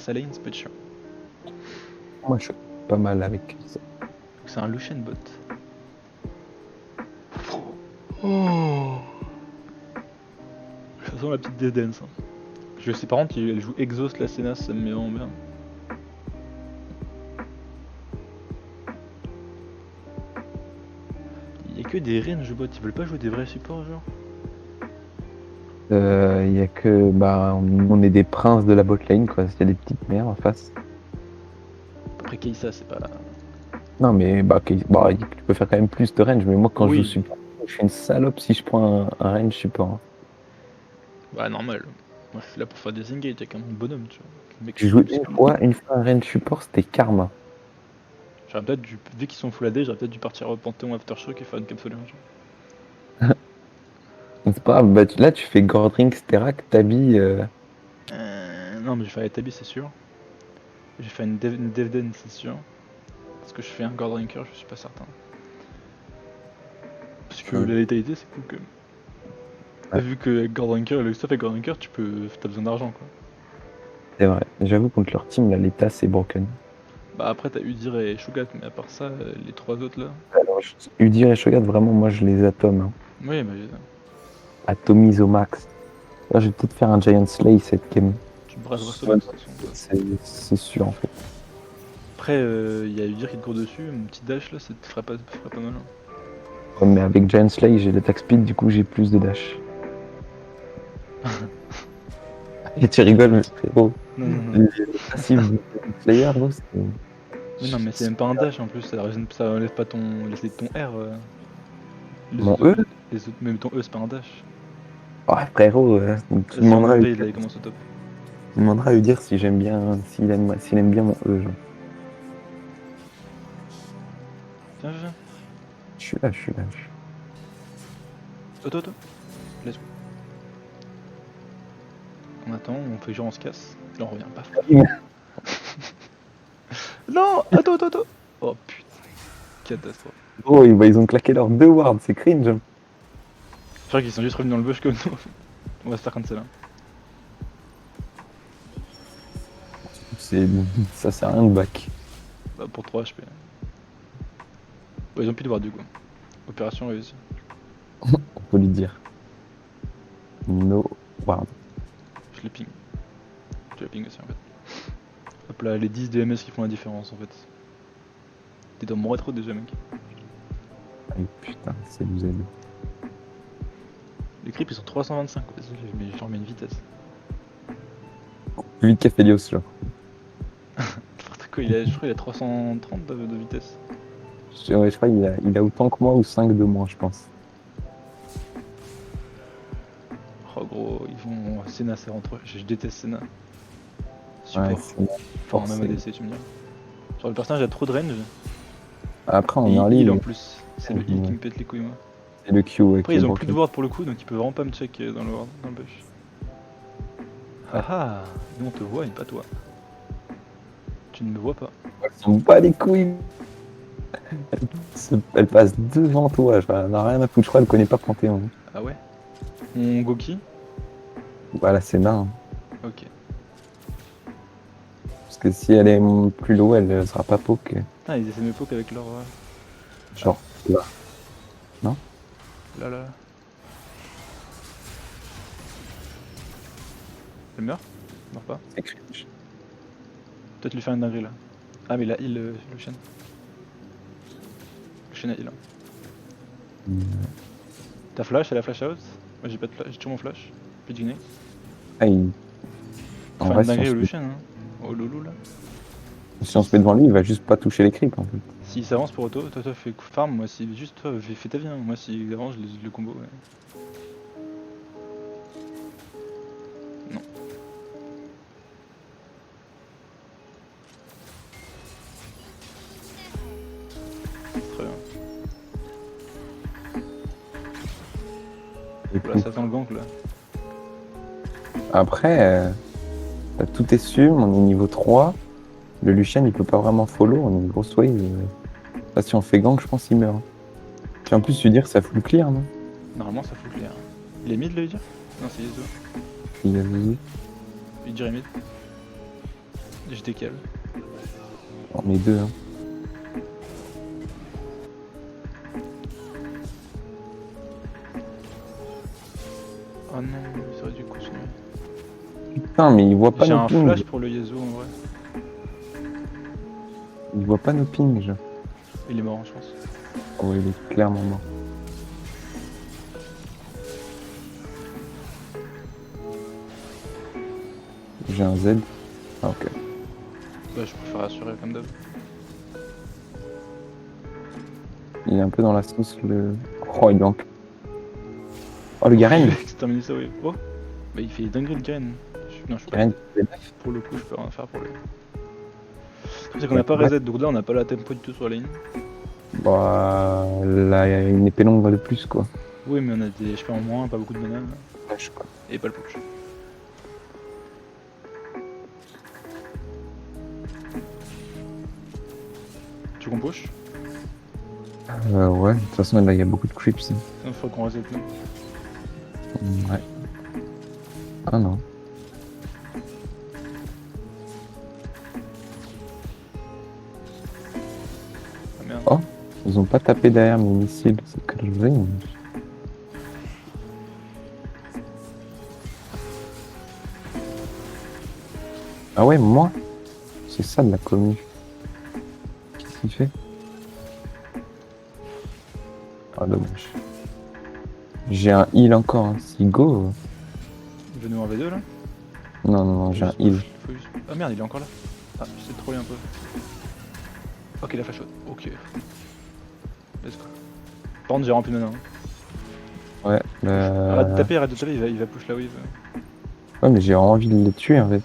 sa lane, ça peut être chiant. Moi, je suis pas mal avec ça. C'est un Lucian bot. Oh. Ça sent la petite dédence. Hein. Je sais par contre, elle joue Exhaust la Senna, ça me met vraiment bien. Il y a que des range bots, ils veulent pas jouer des vrais supports genre. Il y a que, bah, on est des princes de la botlane, quoi. C'est des petites mères en face. Après Keisa, c'est pas. Non, mais bah, bah, tu peux faire quand même plus de range. Mais moi, quand je joue Oui, support, je suis une salope si je prends un range support. Hein. bah normal. Moi je suis là pour faire des engages avec un bonhomme, tu vois. Le mec J'ai full joué speed. une fois un range support, c'était Karma. J'aurais peut-être dû, vu qu'ils sont full AD, j'aurais peut-être dû partir au Panthéon Aftershock et faire une capsule un jour. C'est pas grave, bah, là, tu fais Gordring, Sterak, Tabi. Non mais j'ai fait Tabi c'est sûr. J'ai fait une Devden c'est sûr. Est-ce que je fais un God Ranker, je suis pas certain. Parce que la létalité c'est cool quand même. Ouais. Vu que avec God Ranker, le stuff avec God Ranker, t'as besoin d'argent quoi. C'est vrai. J'avoue, contre leur team, là, l'état, c'est broken. Bah après t'as Udyr et Shogat, mais à part ça, les trois autres là. Alors, Udyr et Shogat, vraiment, moi, je les atome. Hein. Oui bah Atomise au max. Là, je vais peut-être faire un Giant Slay cette game. tu brasseras ce max de toute façon. C'est sûr, en fait. Après y a Udyr qui te court dessus, mon petit dash là, ça te ferait pas mal. Hein. Ouais, mais avec Giant Slay, j'ai l'attaque speed, du coup, j'ai plus de dash. Et tu rigoles, mais frérot. Non. Le passif du Slayer, gros, c'est. Mais non mais c'est même pas un dash en plus, ça enlève pas ton R. Les Mon autres, E? les autres, même ton E c'est pas un dash. Ouais, frérot, tu Sur demanderas, Monbase là il commence au top. à lui dire si j'aime bien, s'il aime bien mon E, genre. Viens. Je suis là, je suis là. Toi. Let's go. On attend, on fait genre on se casse. Là on revient pas. Non, attends. Oh putain, catastrophe. Oh, ils ont claqué leurs 2 wards, c'est cringe. Hein. Je crois qu'ils sont juste revenus dans le bush comme nous. On va se faire cancel là. Ça sert à rien de back. Bah pour 3 HP. Bah, ils ont plus de ward du coup. Opération réussie. On peut lui dire. No ward. Je les ping. Je les ping aussi en fait. Hop là, les 10 DMS qui font la différence en fait. T'es dans mon rétro déjà mec. Ay, putain, c'est vous aide. Les creeps ils sont 325, vas-y, mais je leur mets une vitesse. Plus vite qu'Aphelios, genre. N'importe quoi, je crois qu'il a 330 de vitesse. Ouais, je crois qu'il a autant que moi ou 5 de moins, je pense. Oh gros, ils vont. Senna c'est entre eux, je déteste Senna. Support. Ouais, Enfin, même ADC, tu me dis. Genre le personnage a trop de range. Après, Et en il early, heal en plus. C'est le heal qui ouais. me pète les couilles moi. C'est le Q Après qui est ils ont plus de broken. ward pour le coup, donc ils peuvent vraiment pas me check dans le ward, dans le bush. Ah ah, nous on te voit et pas toi. Tu ne me vois pas. Elle s'en bat les couilles. Elle passe devant toi, genre, elle n'a rien à foutre, je crois, elle connaît pas Panthéon. Ah ouais. On Goki. Voilà, c'est nain. Hein. Ok. Parce que si elle est plus low, elle sera pas poke. Putain, ils essaient de me poke avec leur. Genre, là. Non? Là. Elle meurt? Elle meurt pas. C'est cringe. Peut-être lui faire une dinguerie là. Ah mais il a heal le chien. Le chien a heal. Ta flash, elle a flash out. Moi j'ai pas de flash, j'ai toujours mon flash. Plus de ignite. Ah, En Faire vrai, une dinguerie au Lucian hein. Oh loulou là. si on se met devant lui, il va juste pas toucher les creeps en fait. S'il s'avance pour auto, toi fais farm, moi si juste toi fais ta vie hein. Moi s'il avance je le combo ouais. Non. Très bien. Là ça sent le gank là. Après, tout est sum, on est niveau 3. Le Lucian il peut pas vraiment follow, on est une grosse wave. Là, si on fait gank, je pense qu'il meurt. Puis en plus, tu dire ça full clear, non? Normalement ça fout clair. Il est mid le Udyr? Non c'est Yezo. Il a vu. Udyr est mid. Je décale. On est deux, hein. Oh non, ils auraient dû continuer. Putain, mais il voit pas J'ai nos un pings. flash pour le Yasuo en vrai. Il voit pas nos pings, genre. Il est mort, je pense. Oh, il est clairement mort. J'ai un Z. Ah, ok. Bah, je préfère assurer comme d'hab. Il est un peu dans la sauce, le... Oh, il manque. Oh, le Garen. C'est terminé ça, oui. Oh, bah, il fait dinguerie le Garen. Non, je suis pas. Garen, Pour le coup, je peux rien faire pour lui. C'est qu'on a pas reset, donc là on a pas la tempo du tout sur la ligne. bah, là, il y a une épée longue de plus, quoi. Oui, mais on a des HP en moins, pas beaucoup de mana. Wesh, quoi. Et pas le push. Tu qu'on push? Ouais, de toute façon, là, il y a beaucoup de creeps. Hein. Il faut qu'on reset nous. Ouais. Ah non. Ah merde. Oh, ils ont pas tapé derrière mes missiles, c'est cringe. Ah ouais, moi? C'est ça de la commu. Qu'est-ce qu'il fait? Ah dommage. J'ai un heal encore, hein. Si go. Il veut nous en V2 là? Non, non, non, j'ai un heal. Faut juste- Ah merde, il est encore là. Ah, j'essaie de troller un peu. Ok, la flash out. Ok. Let's go. Par contre, j'ai rempli de mana. Hein. Ouais, Arrête de taper, il va push la wave. Ouais, mais j'ai envie de les tuer en fait.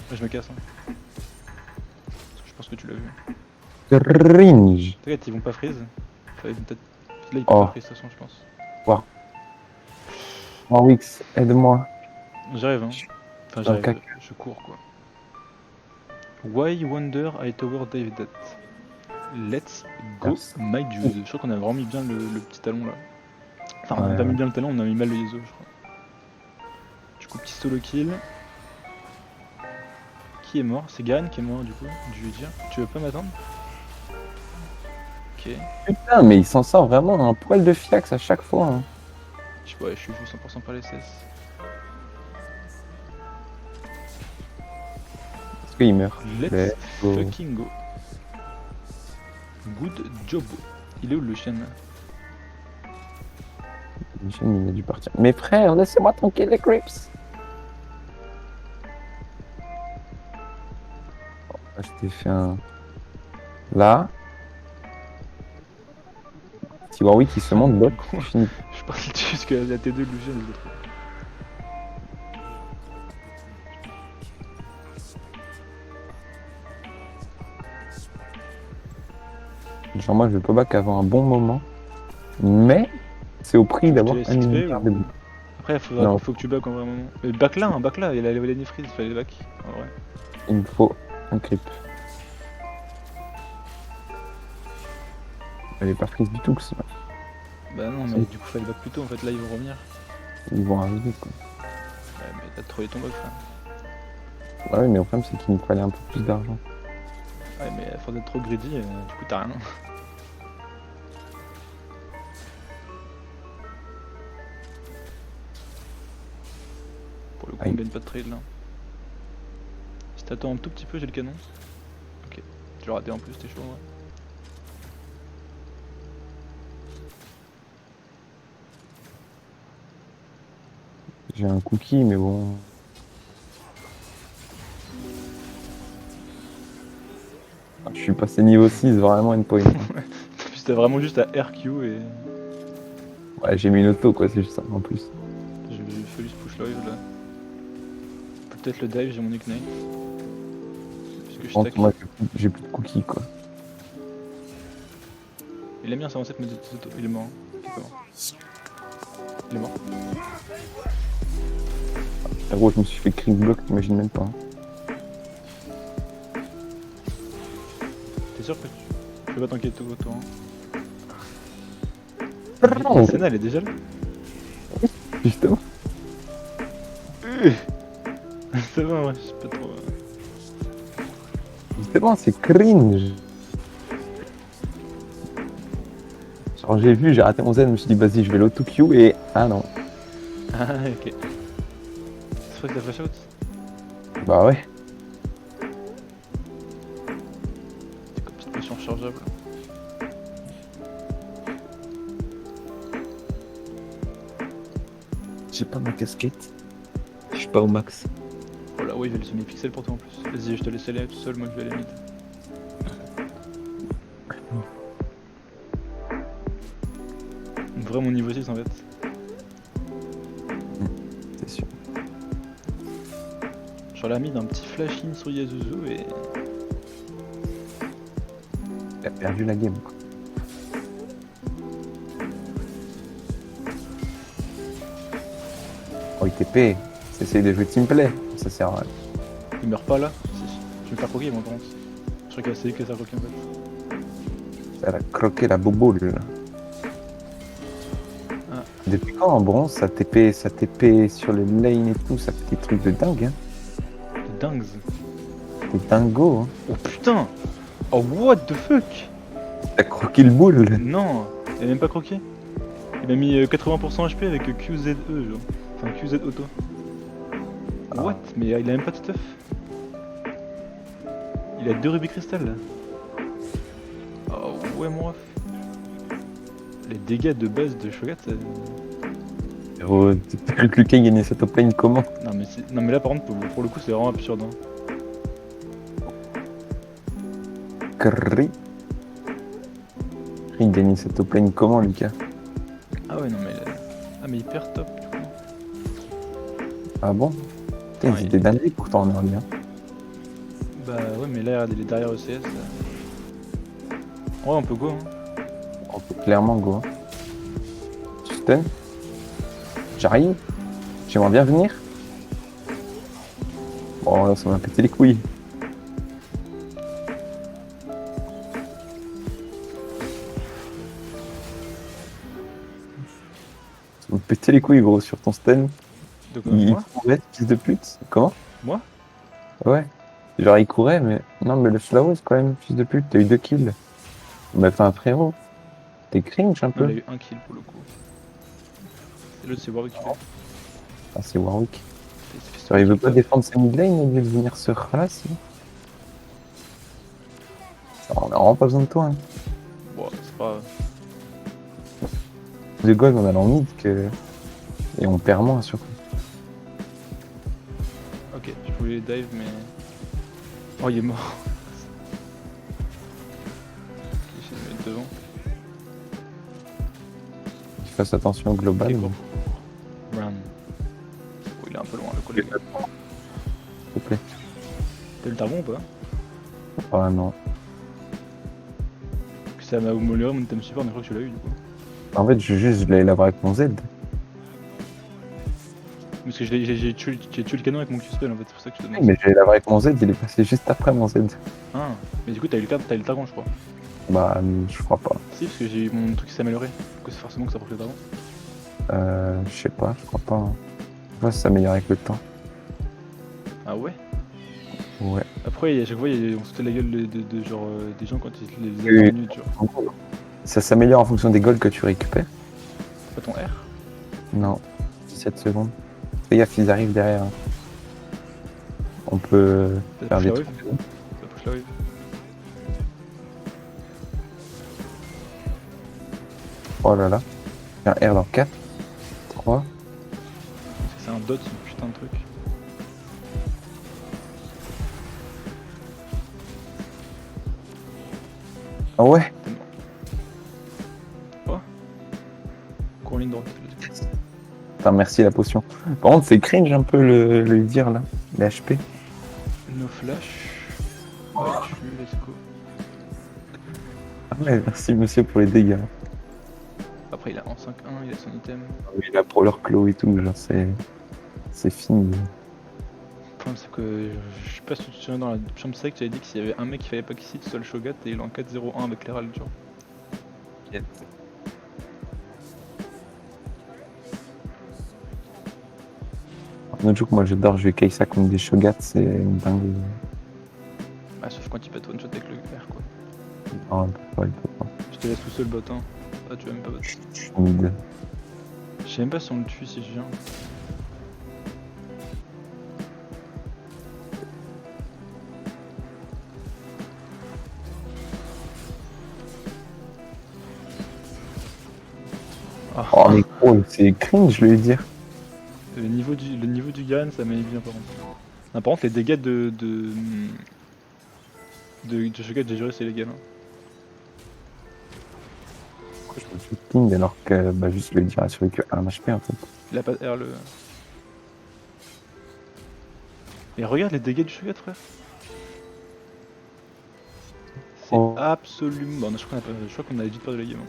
Ouais, je me casse. Hein. Parce que je pense que tu l'as vu. Cringe. T'inquiète, ils vont pas freeze. Enfin, ils vont peut-être. Là, ils peuvent Oh. pas freeze de toute façon, je pense. Warwix, aide-moi. J'arrive, hein. Enfin, Dans le j'arrive. caca. Je cours quoi. Why wonder I tower Dave that? Let's go, Merci. my dude. Je crois qu'on a vraiment mis bien le petit talon là. Enfin, on a Ouais, pas mis ouais. bien le talon, on a mis mal le Yasuo, je crois. Du coup, petit solo kill. Qui est mort? C'est Garen qui est mort du coup, je lui dire. Tu veux pas m'attendre? Ok. Putain, mais il s'en sort vraiment un poil de fiax à chaque fois. Hein. Ouais, je suis juste 100% par les CS. Est-ce qu'il meurt? Let's Let's go. fucking go. Good job. Il est où le chien là? Michel, il a dû partir. Mais frère, laissez-moi tranquille les creeps. Là, je t'ai fait un. Là. Si Warwick il se monte, bot, c'est fini. Je suis parti dessus jusqu'à la T2 de Lucian, je le trouve. Genre, moi, je vais pas back avant un bon moment. Mais c'est au prix Je te d'avoir laisse un XP, milliard ou- de buts. Après, Non. faut que tu back en vrai moment. Mais back là, il a les freeze, il fallait les back. En vrai. Il me faut un creep. Elle est pas prise du tout que ça. Bah non, mais du coup, fallait back plus tôt en fait, là ils vont revenir. Ils vont arriver quoi. Ouais, mais t'as trollé ton bug, frère. Ouais, mais le problème c'est qu'il me fallait un peu plus d'argent. Ouais, mais à force d'être trop greedy, du coup, t'as rien. Pour le coup, on Aïe. gagne pas de trade là. Si t'attends un tout petit peu, j'ai le canon. Ok, tu l'as raté en plus, t'es chaud en vrai. J'ai un cookie, mais bon. Je suis passé niveau 6, vraiment une point. C'était vraiment juste à RQ et. Ouais, j'ai mis une auto quoi, c'est juste ça en plus. J'ai fallu se push la wave là. Peut-être le dive, j'ai mon ignite. Parce que je stack. Moi j'ai plus de cookies quoi. Il a mis un 127 mètres de auto, il est mort. Il est pas mort. Il est mort. Ah, gros, je me suis fait crit block, t'imagines même pas. Hein. T'es sûr que tu peux pas tanker tout autour hein. Non. Senna elle est déjà là. Justement. C'est bon, ouais, je sais pas trop. C'est bon, c'est cringe. Genre j'ai vu, j'ai raté mon Z, je me suis dit vas-y je vais l'auto-Q et... Ah non. Ah, ok. C'est vrai que la flash out. Bah ouais. C'est comme petite potion rechargeable. J'ai pas ma casquette. Je suis pas au max. Oh la wave, elle se met pixels pour toi en plus. Vas-y, je te laisse aller tout seul, moi je vais aller mid. Vraiment niveau 6 en fait. C'est sûr. Genre la mid, un petit flash in sur Yazuzu et. Il a perdu la game quoi. Oh ITP, c'est de jouer teamplay. Ça sert à rien. Il meurt pas là. Si. Je vais me faire croquer, moi, par contre. Je crois que c'est lui qui a fait croquer en fait. Ça a croqué la boboule. Ah. Depuis quand en bronze ça TP sur les lanes et tout, ça fait des trucs de dingue hein. C'est dingue. Des dingos hein. Oh putain. Oh what the fuck. T'as croqué le boule. Non, il a même pas croqué. Il a mis 80% HP avec QZE genre. Enfin QZ auto. Ah. What? Mais il a même pas de stuff. Il a 2 rubis cristal là. Oh ouais mon ref. Les dégâts de base de Shogat ça... Frérot, t'as cru que Lucas gagnait cette top lane comment? Non mais là par contre pour le coup c'est vraiment absurde hein. Cri. Il gagnait cette top lane comment Lucas? Ah ouais non mais ah mais hyper top du coup. Ah bon? Putain, Ouais. ils étaient dingueries pourtant en early hein. Bah ouais mais là il est derrière ECS là. Ouais on peut go hein. On peut clairement go. Hein. Stun. J'arrive. J'aimerais bien venir. Bon là ça m'a pété les couilles. Ça m'a pété les couilles gros sur ton stun. Donc Il moi courait, fils de pute. Comment? Moi Ouais. Genre il courait mais... Non mais le Flowers quand même, fils de pute, t'as eu 2 kills. Mais enfin frérot. T'es cringe un Non peu. il a eu 1 kill pour le coup. Et l'autre c'est Warwick. Ah c'est Warwick. Genre, il veut pas défendre sa mid lane au lieu de venir se ralasser. On a vraiment pas besoin de toi. Hein. Bon c'est pas... De God, on a en mid que... Et on perd moins surtout. Ok je voulais dive mais... Oh il est mort. J'essaie de me mettre devant. Tu fasses attention au global. Ok, mais- go. Run. Oh il est un peu loin le collègue. S'il te plaît. T'as eu le tarbon ou pas? Ah non. Ça m'a amélioré mon item support mais je crois que tu l'as eu du coup. En fait, je l'allais l'avoir avec mon Z. Parce que j'ai tué le canon avec mon Q-spell en fait, c'est pour ça que je te demande. Mais j'allais l'avoir avec mon Z, il est passé juste après mon Z. Ah, mais du coup t'as eu le targon je crois. Bah, je crois pas. Si, parce que j'ai eu mon truc qui s'est amélioré. Du coup c'est forcément que ça approche le targon. Je sais pas, je crois pas. Hein. Je vois ça s'améliore avec le temps. Ah ouais? Ouais. Après à chaque fois on se fout la gueule de genre des gens quand ils les Oui. minutes genre. Ça s'améliore en fonction des golds que tu récupères. C'est pas ton R? Non. 17 secondes. Fais gaffe, ils arrivent derrière. Hein. On peut Ça faire push des la trucs. wave? Ça push la wave. Oh là là. Un R dans 4, 3. Parce que c'est un dot ce putain de truc. Ah ouais. Cours en ligne droite. Putain, merci la potion. Par contre, c'est cringe un peu le dire là. Les HP. No flash. Ouais, let's go. Ah ouais, merci monsieur pour les dégâts. Après il a en 5-1, il a son item. Oui, là pour leur clos et tout, genre c'est fini. Le problème c'est que je sais pas si tu te souviens dans la chambre sec, tu avais dit que s'il y avait un mec qui fallait pas qu'il cite seul Shogat et il est en 4-0-1 avec l'Herald genre. autre jour que moi j'adore jouer Kaisa contre des Shogat, c'est une dingue. Ah, sauf quand il pète one shot avec le vert quoi. Non, il peut pas. Je te laisse tout seul bot hein. Ah, tu vas même pas bot. Je suis mid. Je sais même pas si on le tue si je viens. Ah. Oh mais gros, c'est cringe, je vais dire. Le niveau du Garen, ça m'est bien par contre. Ah, par contre, les dégâts de Shogat, j'ai juré, c'est légal. Hein. Pourquoi je me suis ping alors que bah, juste le dire a survécu à 1 HP en fait. Il a pas de R le. Et regarde les dégâts du Shogat, frère. C'est Oh. absolument. Bon, je crois qu'on a vite perdu la game. Hein.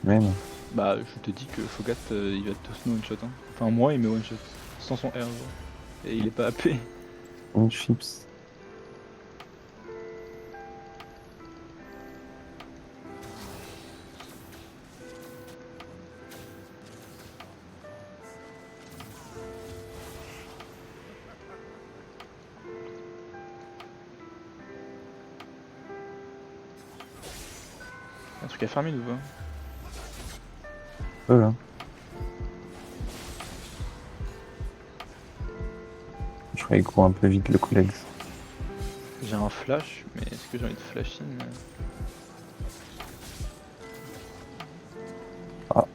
Mais non. Bah, je te dis que Shogat il va tous nous one shot. Hein. Enfin, moi il met one shot. Sans son R, genre. Et il est pas AP. Une chips. Un truc à farmer ou pas? Voilà. Je croyais qu'on un peu vite le collègue. J'ai un flash, mais est-ce que j'ai envie de flash in Ah.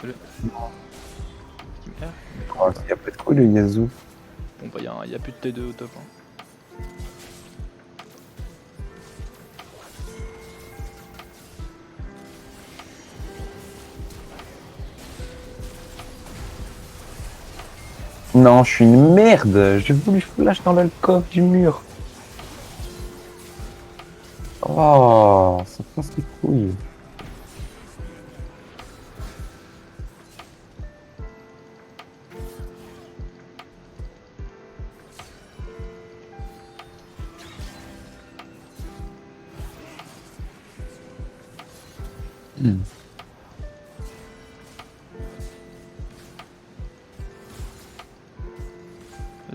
Salut. Team R. Oh, il y a pas de quoi le Yazoo. Bon bah y a plus de T2 au top. Hein. Non, je suis une merde. J'ai voulu flash dans le coffre du mur. Oh, ça passe les couilles.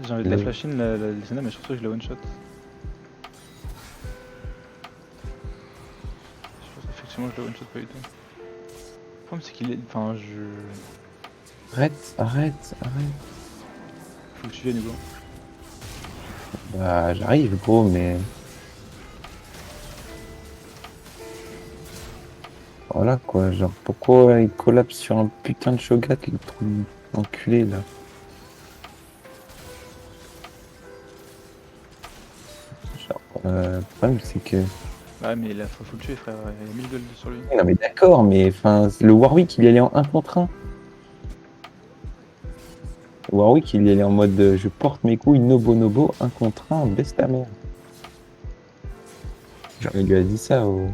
J'ai envie de la flash in la Lysena, mais je pense que je la one shot. Je pense effectivement que je la one shot pas du tout. Le problème c'est qu'il est. Enfin je. Arrête. Faut que tu viennes Hugo. Bah, j'arrive, gros, mais. Voilà quoi, genre pourquoi il collapse sur un putain de Shogat, le trou enculé là. Genre, le problème c'est que. Ouais mais là faut le tuer frère, il y a 1000 gold sur lui. Non mais d'accord, mais enfin, le Warwick il y allait en 1 contre 1. Le Warwick il y allait en mode je porte mes couilles, nobo, 1 contre 1, baisse ta mère. Genre il lui a dit ça au.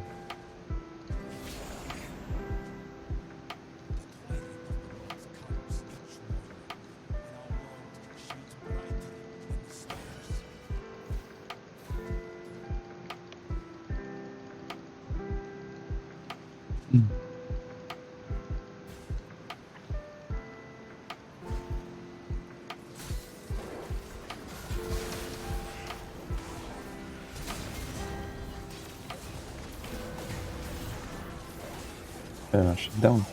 Un shutdown.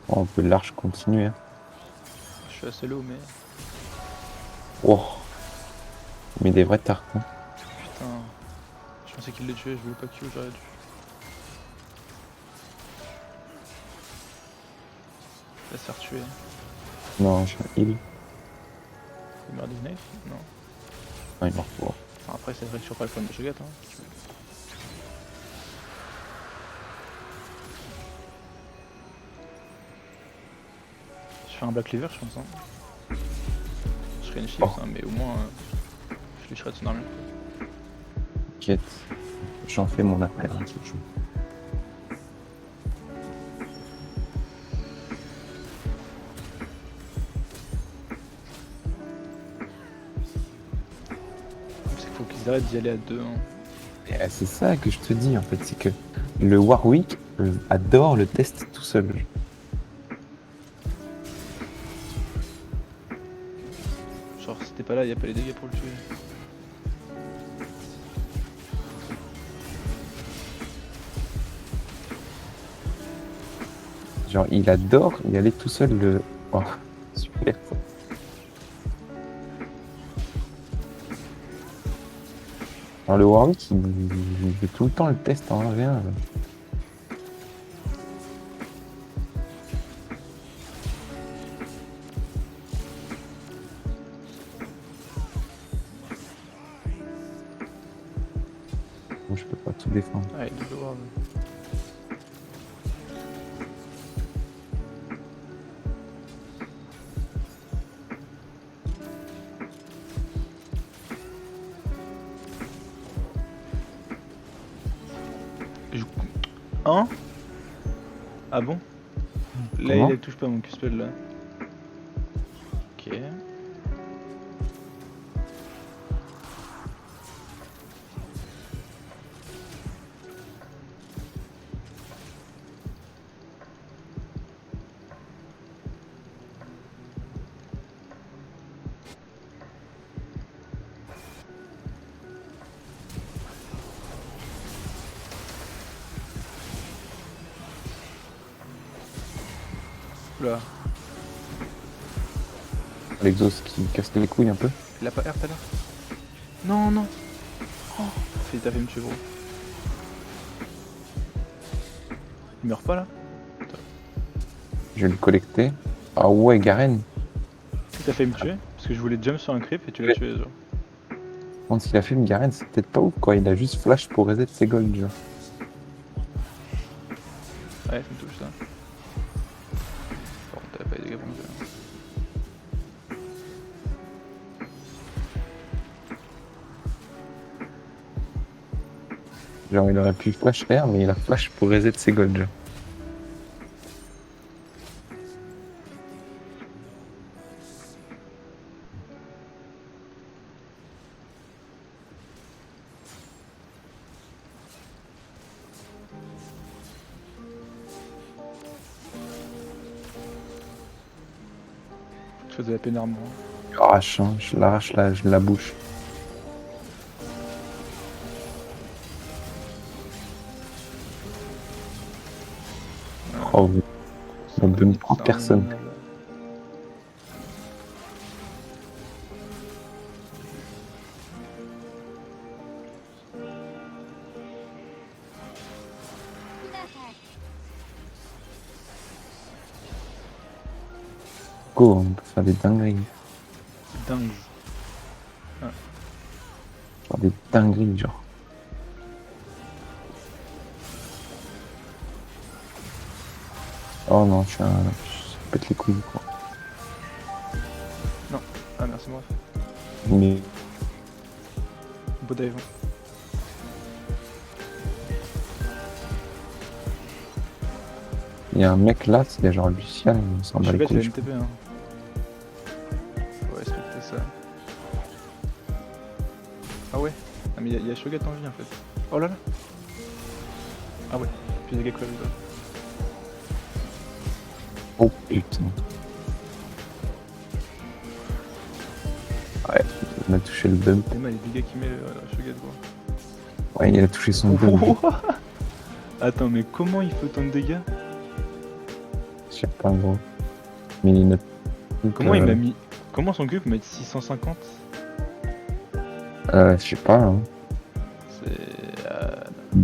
Bon, on peut large continuer. Hein. Je suis assez low mais. Oh. Mais des vrais tartes. Hein. Putain. Je pensais qu'il les tuait, je voulais pas Q, j'aurais dû. Laisse faire tuer. Non, j'ai un heal. Il meurt d'Ignite? Non. Non, il est mort pour. Enfin, après c'est vrai que je suis pas le fan de Shogat hein. Je fais un Black Cleaver je pense hein. Je serais une chips hein, mais au moins je lui shred son armure. T'inquiète. J'en fais mon appel. Hein, ce jour. C'est qu'il faut qu'ils arrêtent d'y aller à deux hein. Et c'est ça que je te dis en fait, c'est que le Warwick adore le test tout seul. Genre, si t'es pas là, y a pas les dégâts pour le tuer. Genre, il adore y aller tout seul. Oh, super. Alors, le Warwick, il fait tout le temps le test en 1v1. Bon, je peux pas tout défendre. Ah, il est double ward. Hein? Ah bon? Là, Comment il touche pas mon Q-spell là. Ok. Oula. L'Exos qui casse les couilles un peu. Il a pas R tout à l'heure? Non, non. Oh, t'as fait me tuer, gros. Il meurt pas là? Je vais le collecter. Ah ouais, Garen. T'as fait me tuer? Parce que je voulais jump sur un creep et tu l'as tué, genre. Quand il a fait Garen, c'est peut-être pas ouf quoi. Il a juste flash pour reset ses golds, genre. Ouais, ça me touche ça. Par contre, t'as pas les dégâts pour me tuer. Genre, il aurait pu flash R, mais il a flash pour reset ses golds, genre. Je faisais la peine armement. Je l'arrache la bouche. Oh, on ne donne plus personne. Go, on peut faire des dingueries. Dingue. Faire des dingueries, genre. Oh non, je pète les couilles, quoi. Non. Ah, merci, moi. Mais Beau dive. il y a un mec là, c'est genre Lucien, il s'en Je bat suis les bête, il a couilles. MTP, hein. Faut respecter ça. Ah ouais? Ah, mais il y a Shogat en vie en fait. Oh là là! Ah ouais, puis il y a Gekko avec toi. Oh putain. Ouais, il a touché le bump. C'est mal les dégâts qu'il met Shogat, gros. Ouais, il a touché son bump. Attends, mais comment il fait autant de dégâts? Je sais pas, gros. Mais il a... Comment il m'a mis. Comment son cube peut mettre 650? Je sais pas, hein. C'est.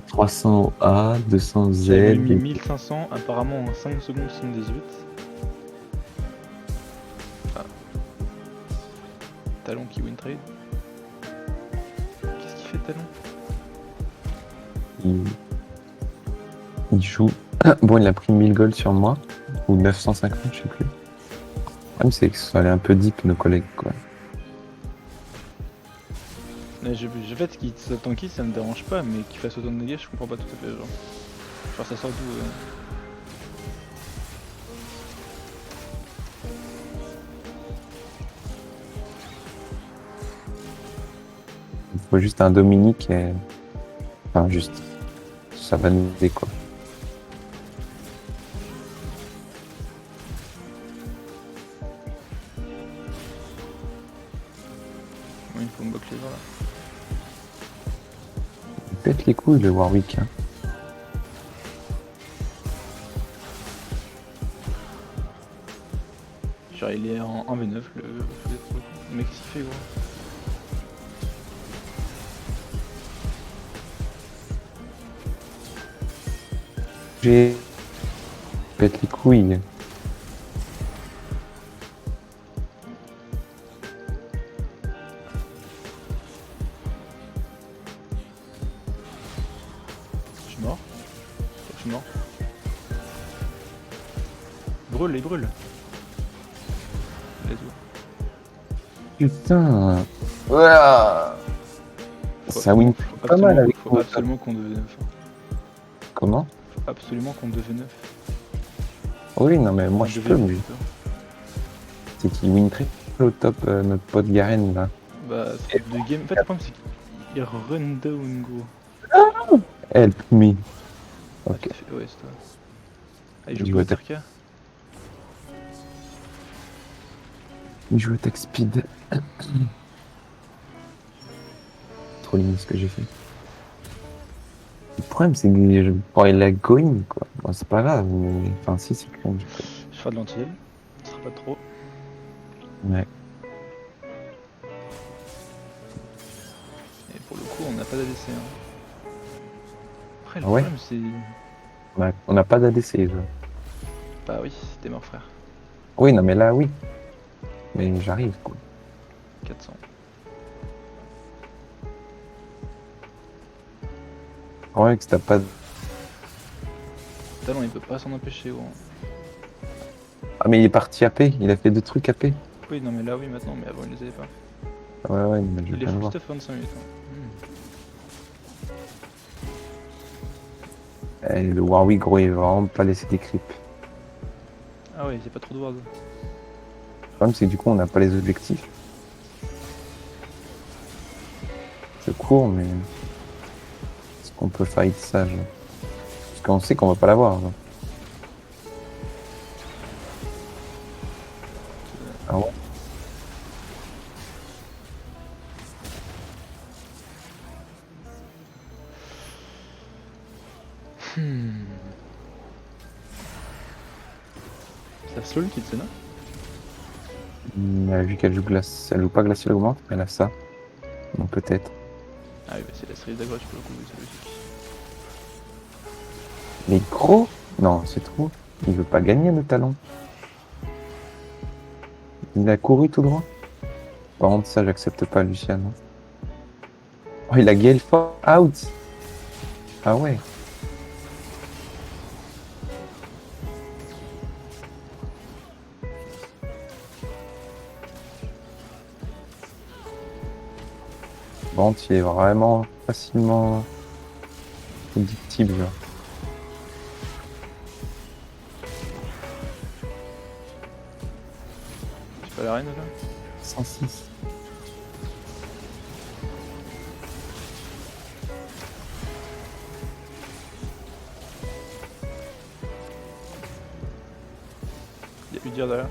300 A, 200 Z. Il a mis 1500, apparemment en 5 secondes 78. Ah. Talon qui win trade. Qu'est-ce qu'il fait Talon? Il joue. Bon, il a pris 1000 gold sur moi. Ou 950, je sais plus. Le problème, c'est que ça allait un peu deep, nos collègues, quoi. En fait, qu'il soit tanky, ça me dérange pas, mais qu'il fasse autant de dégâts, je comprends pas tout à fait. Genre ça sort d'où Il faut juste un Dominique et Enfin, juste. Ça va nous aider, quoi. Oui, il faut me bloquer les là. Il pète les couilles, le Warwick. Hein. Genre, il est en 1v9, le mec s'y fait, gros. J'ai... Pète les couilles. Je suis mort. Je suis mort. Brûle, il brûle. Let's go. Putain. Ouah. Ça win pas mal avec faut absolument qu'on devienne 9. Comment? Faut absolument qu'on devienne 9. Oui, non, mais moi je peux, mais c'est qu'il win très au top, notre pote Garen là. Bah, c'est 2 games. En fait, le problème, c'est qu'il run down, gros. Help me. Ok. Ouais, c'est toi. Ah, il Il joue joue pas à Terka. Il joue attack speed. Trop limite ce que j'ai fait. Le problème, c'est que je pourrais la going, quoi. Bon, c'est pas grave, mais... Enfin, si, c'est quand même... Je ferai de l'anti-heal. Ce sera pas trop. Ouais. Et pour le coup, on n'a pas d'ADC. Hein. Après, le Ouais. problème, c'est. On n'a pas d'ADC, là. Bah oui, t'es mort, frère. Oui, non, mais là, oui. Mais j'arrive, quoi. 400. Ouais, que t'as pas... Talon, il peut pas s'en empêcher, gros. Ah, mais il est parti AP, il a fait 2 trucs AP. Oui, non, mais là, oui, maintenant, mais avant, il les avait pas. Ouais, mais je vais Il est pas le full voir. stuff 25 minutes. Hein. Eh, le Warwick, gros, il va vraiment pas laisser des creeps. Ah ouais, il y a pas trop de ward. Le problème, c'est que du coup, on n'a pas les objectifs. Je cours, mais... Est-ce qu'on peut fight ça, genre? Parce qu'on sait qu'on va pas l'avoir, genre. Ah ouais? Ça slow le kit, c'est là. Vu qu'elle joue glace, elle joue pas glacial augmente, elle a ça. Donc peut-être. Ah oui, bah c'est la série d'agrage pour le coup, c'est logique. Mais gros! Non, c'est trop. Il veut pas gagner le talon. Il a couru tout droit. Par contre, ça, j'accepte pas, Lucian. Oh, il a Gale for out! Ah ouais. Bon, il est vraiment facilement prédictible, genre. Tu fais la reine là 106. Il y a Udyr derrière.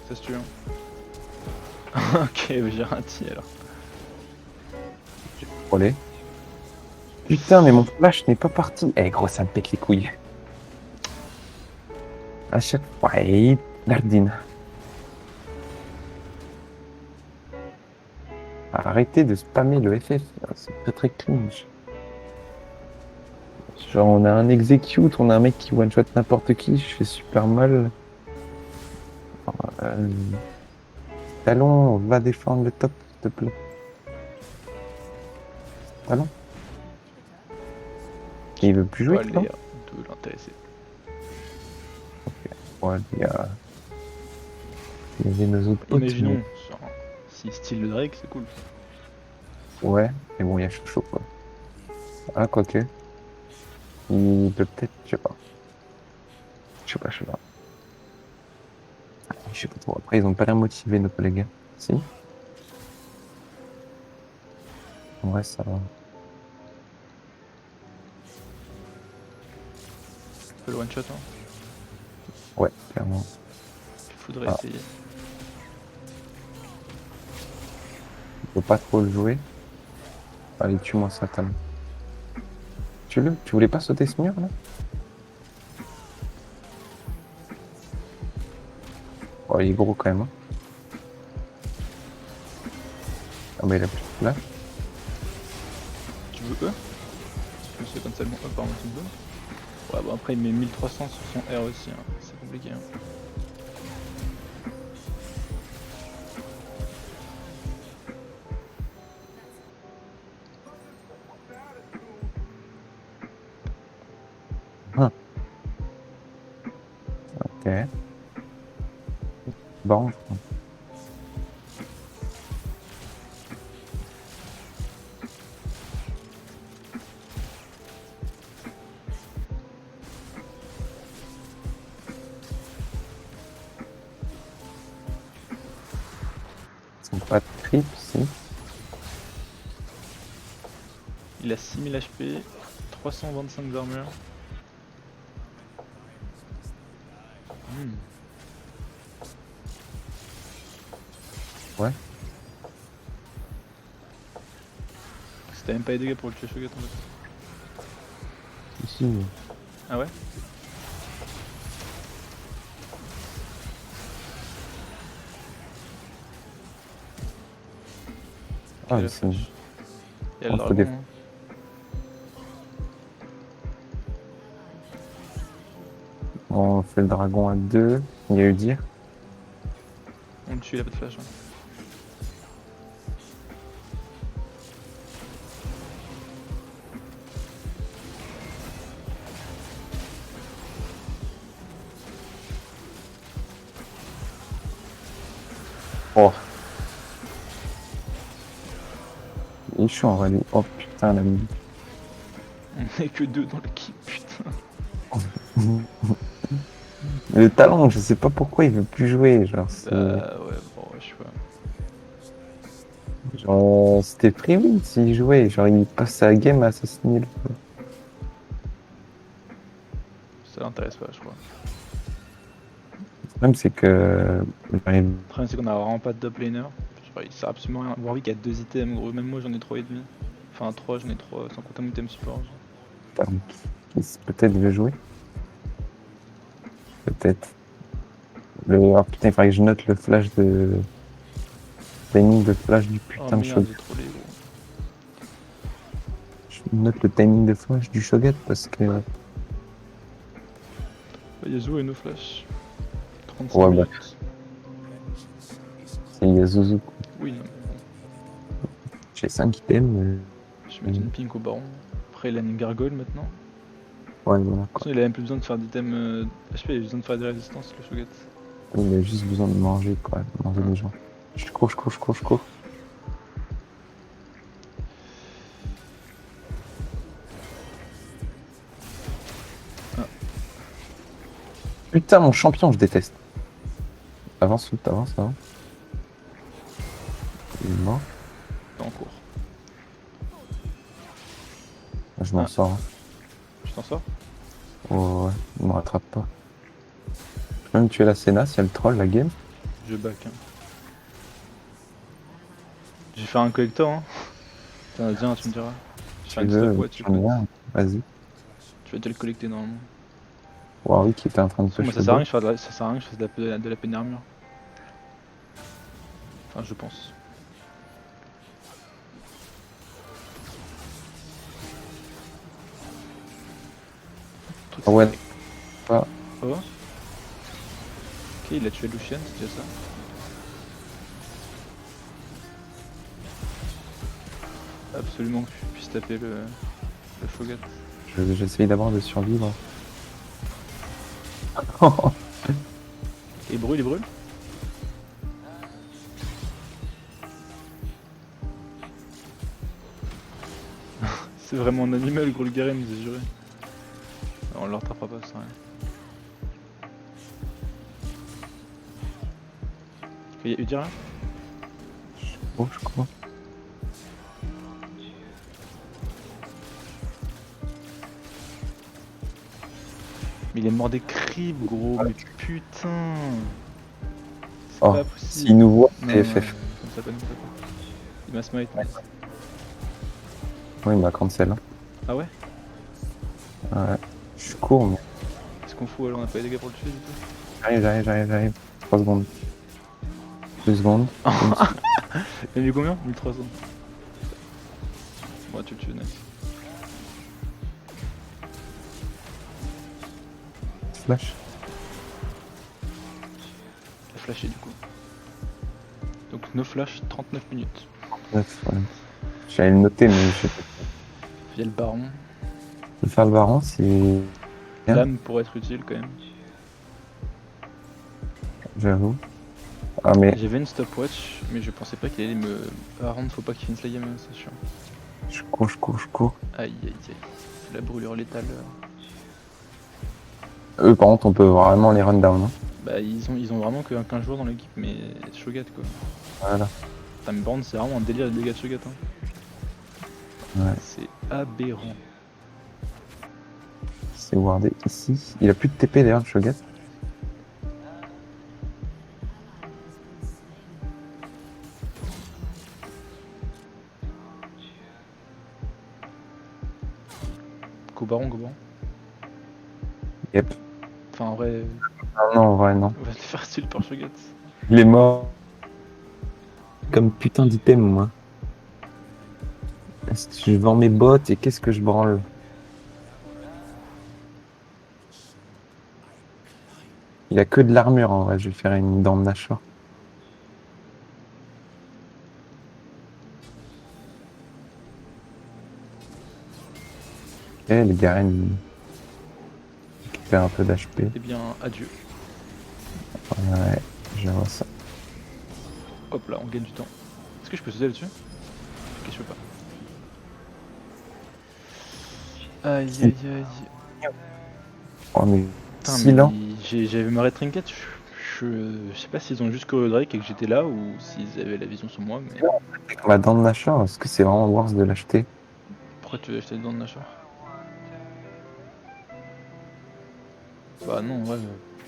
Ça se tue. Hein. Ok, bah, j'ai un tir alors. Relais. Putain, mais mon flash n'est pas parti. Eh gros, ça me pète les couilles. À chaque fois, et Nardine. Arrêtez de spammer le FF, c'est très très cringe. Genre on a un execute, on a un mec qui one-shot n'importe qui, je fais super mal. Euh, Talon, va défendre le top, s'il te plaît. Talon. Et il veut plus jouer, Pas Talon. l'air de l'intéresser. Ouais, il y avait nos autres potes. Imaginons, genre, si style le Drake, c'est cool. Ouais, mais bon, il y a chaud quoi. Ah, quoique. Il peut peut-être, je sais pas. Je sais pas. Je sais pas trop. Après, ils ont pas l'air motivés, nos collègues. Si? Ouais, ça va. peut le one shot. Hein. Ouais, clairement. Il faudrait Ah. essayer. Faut pas trop le jouer. Allez, tue-moi ça, Tam. Tue-le. Tu voulais pas sauter ce mur là? Oh, il est gros quand même. Hein. Ah, mais il a plus de flash. Tu veux E? Je sais quand tellement E par contre tu veux. Ouais, bon après il met 1300 sur son R aussi, hein. C'est compliqué. Hein. Ok. Bon. Ils sont pas de creep, si. Il a 6000 HP, 325 d'armure. Ouais. C'était même pas les dégâts pour le tuer Shogat en fait. Ici. Ah ouais? Ah, la c'est. flash. Il y a le Entre dragon. des- Hein. On fait le dragon à 2. Il y a eu dire. On le tue, il a pas de flash. Hein. Oh. Il est chaud en vrai. Oh putain, la mine. On est que 2 dans l'équipe, putain. Le talent, je sais pas pourquoi il veut plus jouer. Genre, c'est. Ouais, bon, je sais pas. Genre, c'était prévu s'il jouait. Genre, il passe sa game à assassiner le. Ça l'intéresse pas, je crois. Le problème, c'est que. J'arrive- Le problème, c'est qu'on a vraiment pas de top laner. Genre, il sert absolument à rien. Warwick a 2 items, gros. Même moi, j'en ai 3 et demi. Enfin, 3, j'en ai 3, sans compter mon item support. Genre. Peut-être veut jouer. Peut-être. Oh putain, il faudrait que je note le flash de. Timing de flash du Oh putain de merde, Shogat. j'ai trollé, gros. Je note le timing de flash du Shogat parce que. Yasuo et no flash. 35 Ouais, bah. minutes. C'est Yazuzu. Oui, non. J'ai 5 items. Je vais mettre une pink au baron. Après, il a une gargoyle maintenant. Ouais, voilà. De toute Quoi. façon, il a même plus besoin de faire d'items HP, il a besoin de faire des résistances, le Shogat. Il a juste besoin de manger, quoi. Manger les gens. Je cours. Ah. Putain, mon champion, je déteste. Avance. Il est mort. T'es en cours. Je m'en Ah. sors. Hein. Tu t'en sors? Oh, ouais, il me rattrape pas. Je peux même tuer la Senna si elle troll la game. Je back. Hein. J'ai fait un collector. Hein. Viens, tu me diras. Je Tu fais un veux, stop, ouais, tu j'en ai un. Vas-y. vas déjà le collecter normalement. Wow, oui, qui était en train de Moi, push ça le sert à bot. rien que je fasse ça sert à rien que je fasse de la peine d'armure. Enfin, je pense. Ah ouais. Pas. Oh. Ok, il a tué Lucian, c'est déjà ça. Absolument que tu puisses taper le Shogat. J'essaye d'abord de survivre. Il brûle. C'est vraiment un animal, gros, le Garen, j'ai juré. On le rattrapera pas, ça rien. Il y a Udyr là? Oh, je crois. Mais il est mort des creeps, gros. Mais putain. C'est Oh, pas possible. s'il nous voit, Non, c'est non, FF. comme ça, pas comme ça. Il m'a smite. mais- Oui, il m'a cancel. Hein. Ah ouais? Ouais. Je cours, mais Qu'est-ce qu'on fout alors? On a pas les dégâts pour le tuer du tout? j'arrive. 3 secondes. 2 secondes. Il a mis combien? 1300. Bon, tu le tues, nice. Flash. Il a flashé du coup. Donc no flash, 39 minutes. 9, ouais. J'allais le noter, mais je sais pas. Via le baron. Le faire le baron, c'est. Bien. L'âme pourrait être utile quand même. J'avoue. Ah, mais J'avais une stopwatch, mais je pensais pas qu'il allait me. Baron, faut pas qu'il finisse la game, c'est sûr. je cours. Aïe aïe aïe. C'est la brûlure létale. Eux, par contre, on peut vraiment les run down. Hein. Bah, ils ont vraiment que 15 joueurs dans l'équipe, mais Shogat quoi. Voilà. Time Born, c'est vraiment un délire de dégâts de Shogat. Hein. Ouais. C'est aberrant. C'est wardé ici. Il a plus de TP d'ailleurs, le Shogat. Go baron. Yep. Enfin, en vrai, Non, en vrai, non. on va te faire style par Shogat. Il est mort. Comme putain d'item, moi. Est-ce que je vends mes bottes et qu'est-ce que je branle? Il a que de l'armure en vrai, je vais faire une dent de Nashor. Ok, le Garen il récupère un peu d'HP. Eh bien, adieu. Ouais, je vois ça. Hop là, on gagne du temps. Est-ce que je peux sauter là-dessus? Ok, je peux pas. Aïe aïe aïe. Oh mais Putain, silent. j'avais ma red trinket. Je sais pas s'ils ont juste Choreo Drake et que j'étais là ou s'ils avaient la vision sur moi, mais Avec ma dent de Nashor, est-ce que c'est vraiment worth de l'acheter? pourquoi tu veux acheter dedans de Nashor? Bah non, ouais,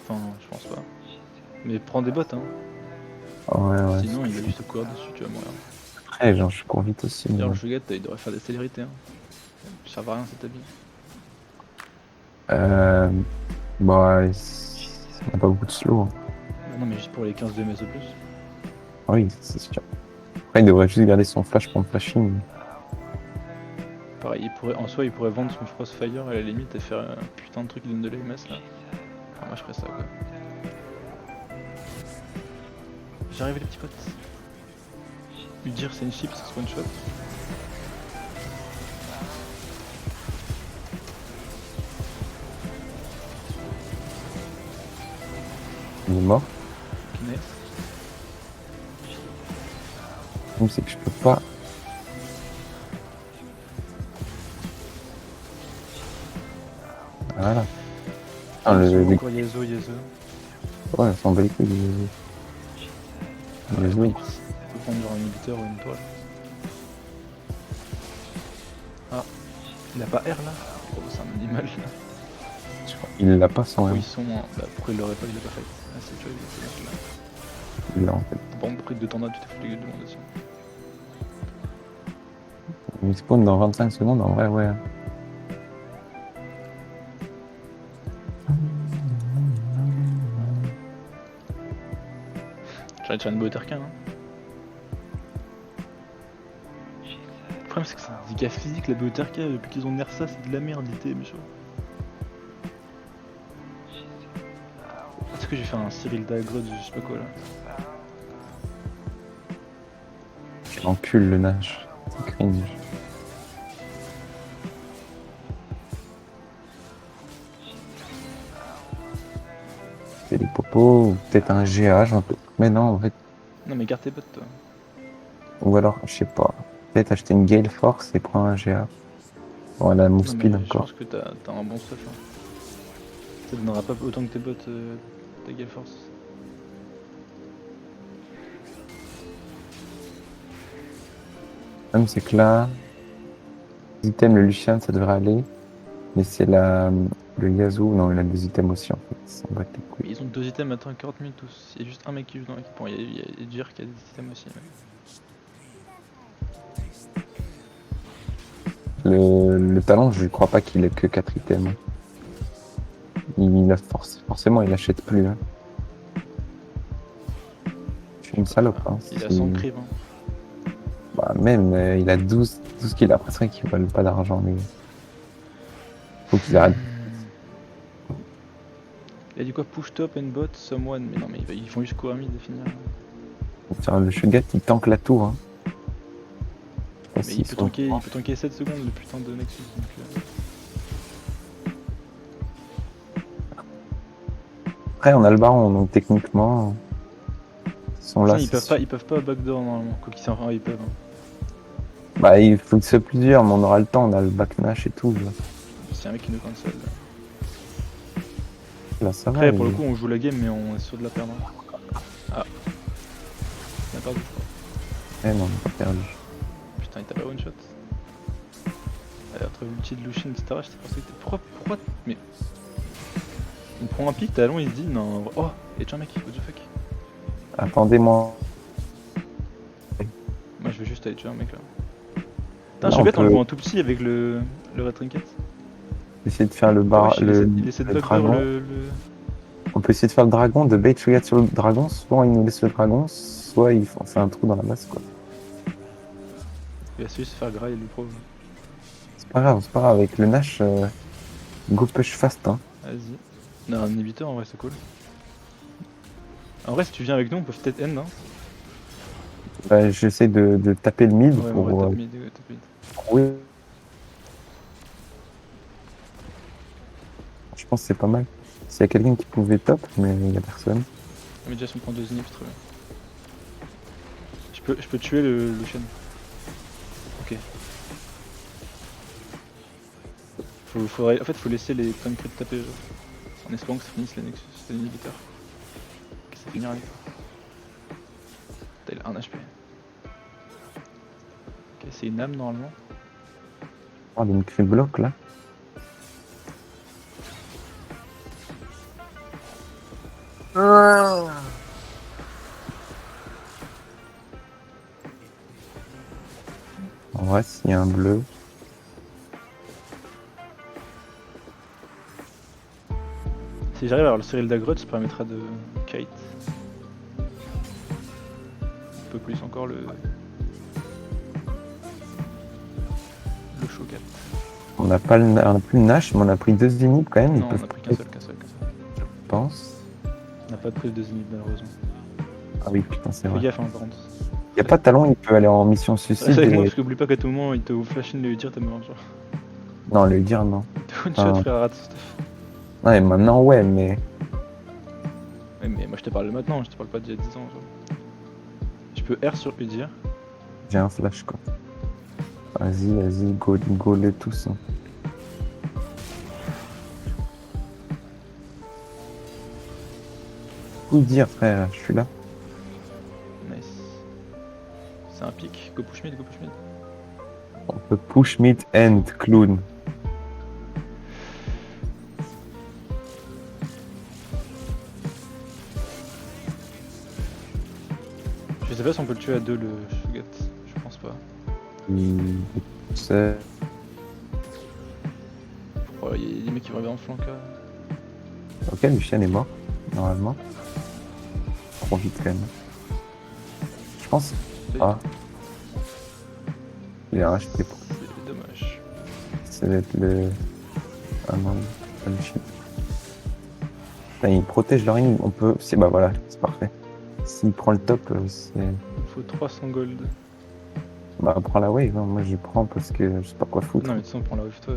enfin, je pense pas. Mais prends des bottes, hein. Ouais. Sinon, il va juste courir dessus, tu vas mourir. Après, genre, je cours vite aussi. Mais... D'ailleurs, le Shogat, il devrait faire des célérités, hein. Ça sert à rien cette habit. Bah, on n'a pas beaucoup de slow. Hein. Bah non, mais juste pour les 15 DMS de plus. Oui, c'est sûr. Après, il devrait juste garder son flash pour le flashing. Pareil, en soi, il pourrait vendre son Frostfire à la limite et faire un putain de truc qui donne de l'AMS là. Enfin, moi je ferais ça quoi. J'arrive les petits potes. Lui dire c'est une chip, c'est one shot. Il est mort. Finesse. Le problème, c'est que je peux pas. Voilà. Ah, Encore Yezo. Ouais, on s'en bat les couilles. Les Oui. oui. Faut prendre genre un inhibiteur ou une toile. Ah, il a pas R là? Oh, ça me dit mal là. Il l'a pas sans Oh, R. ils sont. Bah pourquoi il l'aurait pas, il l'a pas fait. Ah, c'est tu vois, il a fait là. Il l'a en fait. Bon, pourquoi de tornade, tu t'es foutu de gueule du monde aussi. Il spawn dans 25 secondes, en vrai, ouais. J'aurais tiré une Boeterkin, hein. Le problème, c'est que c'est un handicap physique, la Boeterkin, depuis qu'ils ont nerf ça, c'est de la merde, l'IT, mais chaud. Est-ce que j'ai fait un Cyril Dagrod, je sais pas quoi là? Quel encule le nage. C'est cringe. C'est des popos, ou peut-être un GH un peu. Mais non, en fait. Non, mais garde tes potes, toi. Ou alors, je sais pas. Peut-être acheter une Gale Force et prendre un GA. Bon, elle a move Non, mais speed je encore. pense que t'as un bon stuff. Hein. Ça donnera pas autant que tes bots, ta Gale Force. Le problème, c'est que là, item, le Lucian, ça devrait aller. Mais c'est la Le Yasuo, non, il a des items aussi en fait. Ils s'en battent les couilles. Mais ils ont 2 items, attends, 40 minutes tous. Il y a juste un mec qui joue dans l'équipe. Bon, il y a Jir qui a des items aussi. Mais... Le talent, je crois pas qu'il ait que 4 items. Il a forcément, il achète plus. Hein. Je suis une salope. Hein. Il a 100 crimes. Hein. Bah, même, il a 12 kills. Après ça, qui valent pas d'argent, les gars. Faut qu'ils arrêtent. Il a dit quoi? Push top and bot, someone. Mais non, mais ils font juste courir mid et finir. Tiens, le Shogat, il tank la tour. Hein. Mais il peut tanker 7 secondes, le putain de Nexus. Donc, Après, on a le baron, donc techniquement, ils sont là. Ils peuvent pas backdoor normalement. Quoi qu'ils s'en ils peuvent. Hein. Bah, il faut que ce soit plusieurs, mais on aura le temps. On a le backnash et tout. Là, C'est un mec qui nous cancel. là ça Après, va. pour le coup, on joue la game, mais on est sûr de la perdre. Ah. Il a perdu, je crois. Eh non, on n'a pas perdu. Putain, il t'a pas one shot. Allez, entre l'ulti de Lucian, etc. J'étais pensé que t'es. Pourquoi mais. Il prend un pic, talon, il se dit non. Oh, et tiens, mec, what the fuck. Attendez-moi. Moi, je vais juste aller tuer un mec là. Putain, Là, je on vais on le peut voit en tout petit avec le red trinket. essayer de faire le Ah bar, ouais, il essaie de le backdoor dragon. le. On peut essayer de faire le dragon, de bait Shogat sur le dragon. Soit il nous laisse le dragon, soit il fait un trou dans la masse, quoi. Il va juste se faire grailler le pro. C'est pas grave, avec le Nash, go push fast. Hein. Vas-y. Non, un inhibiteur en vrai, c'est cool. En vrai, si tu viens avec nous, on peut peut-être end. Hein. Bah, j'essaie de taper le mid Ouais, pour. on va top mid, top mid. Oui. Je pense que c'est pas mal. S'il y a quelqu'un qui pouvait top, mais il y a personne. Mais déjà, si on prend 2 inhibs, très bien. Je peux tuer le Shen. Ok. En fait, faut laisser les time crit taper, genre. En espérant que ça finisse les Nexus, c'est l'inhibiteur. Ok, ça finira avec. Putain, il a 1 HP. Ok, c'est une âme normalement. Oh, il y a une cri bloc là. En vrai, s'il y a un bleu. Si j'arrive à avoir le Cyril d'Agroth, ça permettra de kite. Un peu plus encore le Shogat. On n'a pas on a plus le Nash, mais on a pris 2 inhibs quand même. Non, Ils on peuvent a pris qu'un seul. je pense. On n'a pas pris 2 inhibs malheureusement. Ah oui, putain, c'est Fais vrai. gaffe, hein, par contre. Il n'y a pas de talon, il peut aller en mission suicide. Reste avec moi et- parce qu'oublie pas qu'à tout moment il te flash in le dire t'as mort genre. Non, le dire non. One shot Ah. frère, rate stuff. Non, et maintenant, ouais, mais. Ouais, mais moi je te parle maintenant, je te parle pas d'il y a 10 ans genre. Je peux R sur Udir. J'ai un flash quoi. Vas-y, go les tous. Hein. Où dire frère, je suis là. Nice. C'est un pic, go push mid. On peut push mid end clown. Je sais pas si on peut le tuer à 2 le Shogat, je pense pas. C'est. Oh, il y a des mecs qui vont arriver en flanc là. Ok, Lucien est mort, normalement. Trop vite quand même. Je pense. Ah. Il a HP pour. C'est dommage. Ça va être le. Ah non, pas le chien. Putain, il protège leur ligne, on peut. C'est bah voilà, c'est parfait. S'il prend le top, c'est. Il faut 300 gold. Bah prends la wave, hein. Moi j'y prends parce que je sais pas quoi foutre. Non mais de toute façon, prends la wave toi.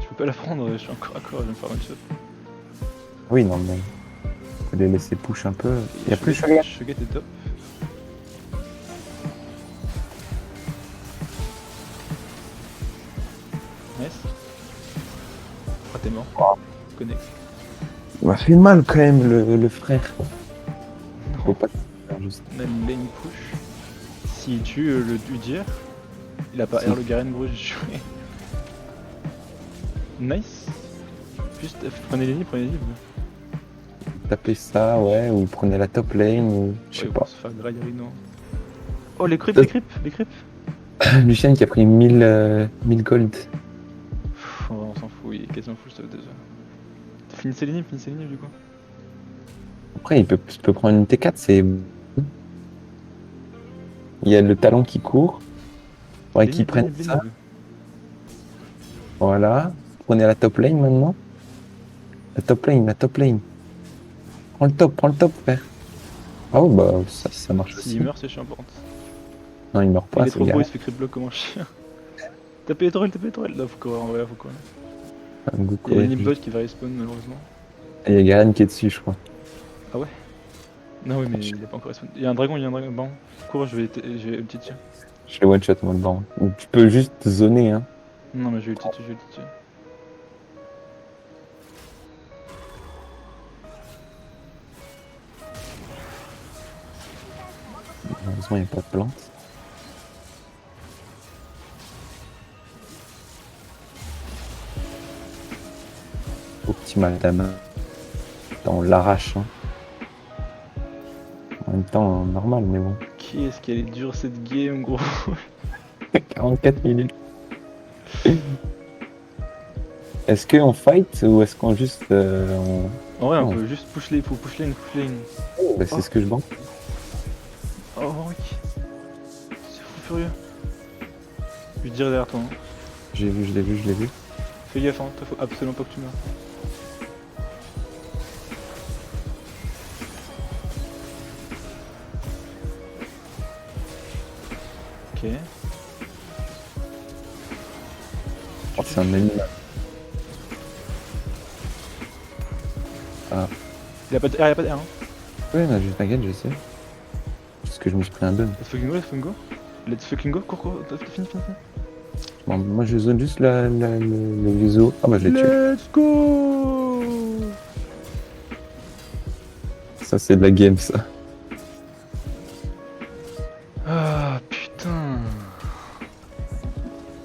Je peux pas la prendre, je suis encore à corps, je vais me faire one shot. Oui, non mais. Faut les laisser push un peu. Il y a plus Shogat. Shogat est top. Nice. Ah t'es mort. Oh. Connect. Il m'a fait mal quand même le frère. Faut Non. pas faire juste. On a une lane push. S'il tue le Udir, il a pas Si. R le Garen Bruges joué. Nice. Juste prenez les nids, prenez les nids. Tapez ça, ouais, ou prenez la top lane, ou je sais Ouais, pas. pour se faire grailler, non. Oh, les creeps, les creeps, les creeps. Lucien qui a pris 1000 gold. Pff, on s'en fout, il est quasiment full stuff déjà. Finissez les nids du coup. Après, il peut prendre une T4, c'est. Il y a le talon qui court. Faudrait Les qu'il nids, les prenne nids, les ça. nids. Voilà. Prenez la top lane maintenant. La top lane, la top lane. Prends le top, frère. Ah oh, bah ça marche aussi. S'il meurt, c'est chiant par contre. Non, il meurt Il pas, est c'est trop gros, gars. il se fait creep block comme un chien. Tapez les tourelles, tapez les tourelles. Là, faut courir, en vrai, faut courir. Il y a les nids bot qui va respawn malheureusement. Il y a Garen qui est dessus, je crois. Ah ouais? Non, oui, mais il a pas encore respawn. Il y a un dragon, Bon, cours, je vais ulti dessus. Je l'ai one shot moi le banc. Ou tu peux juste zoner, hein. Non, mais je vais ulti dessus. Heureusement, il n'y a pas de plante. Optimal dama. Attends, on l'arrache. Hein. En même temps, normal, mais bon. Qui est-ce qu'elle est dure cette game, gros? 44 minutes. Est-ce qu'on fight ou est-ce qu'on juste. En vrai, on Non. peut juste push lane, faut push lane. Bah, c'est ce que je banque. Oh, Warwick. C'est fou furieux. Je vais te dire derrière toi. Hein. Je l'ai vu. Fais gaffe, hein. Toi, faut absolument pas que tu meurs. Ok. Oh, c'est un animal. Il a pas de R, hein. Ouais, on a juste un gage, je sais. Parce que je me suis pris un dun. Let's fucking go. Cours. Fini. Bon, moi, je zone juste le Yuzo. Ah, bah, je l'ai tué. Let's go! Ça, c'est de la game, ça.